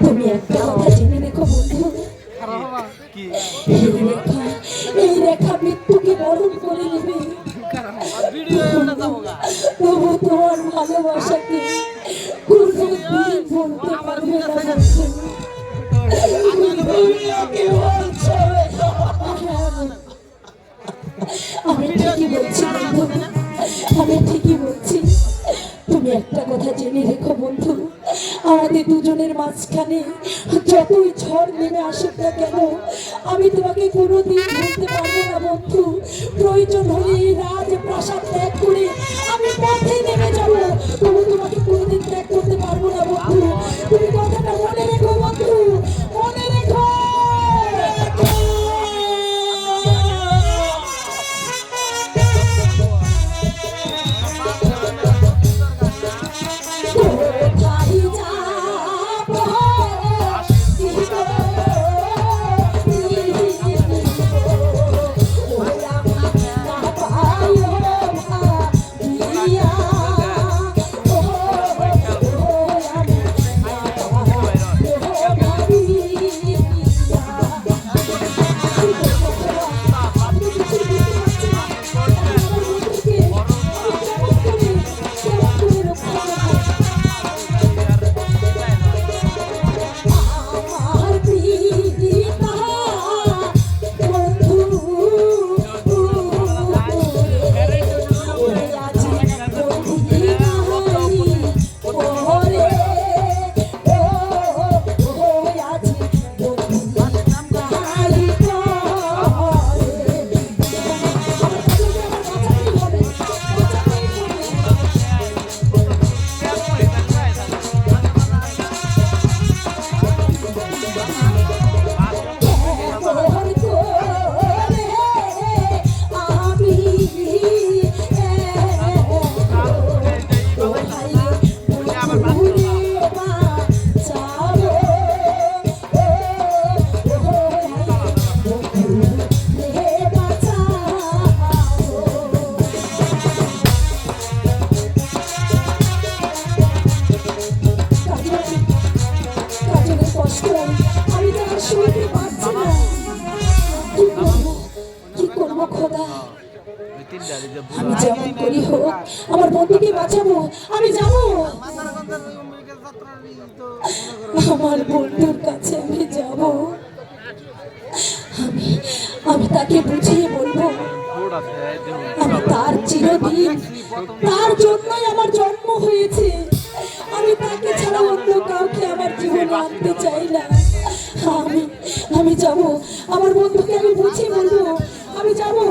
তুমি একটা কথা জেনে রেখো বন্ধু, এই রেখা মৃত্যুকে বরণ করে নেবে। তবু তোমার ভালোবাসাকে কোনোদিন বলতে পারবে না বন্ধু। আমি ঠিকই বলছি বন্ধু, আমি ঠিকই বলছি। তুমি একটা কথা জেনে রেখো বন্ধু, আমাদের দুজনের মাঝখানে যতই ঝড় নেমে আসুক না কেন, আমি তোমাকে কোনোদিন ভুলতে পারবো না বন্ধু। প্রয়োজন হলে এই রাজপ্রাসাদ ত্যাগ করে আমি পথে নেমে যাবো, তবু তোমাকে কোনোদিন ত্যাগ করতে পারবো না বন্ধু। তুমি কথাটা মনে রেখো বন্ধু, মনে রেখো। আমি যেমন করি হোক আমার বন্ধুকে বাঁচাবো, আমি যাবো আমার বন্ধুর কাছে, আমি যাব। আমি আমি তাকে বুঝিয়ে বলবো আমি তার চিরদিন, তার জন্যই আমার জন্ম হয়েছে। আমি তাকে ছাড়া অন্য কাউকে আমার জীবনে আনতে চাই না। আমি আমি যাব, আমার বন্ধুকে আমি বুঝিয়ে বলবো, আমি যাবো।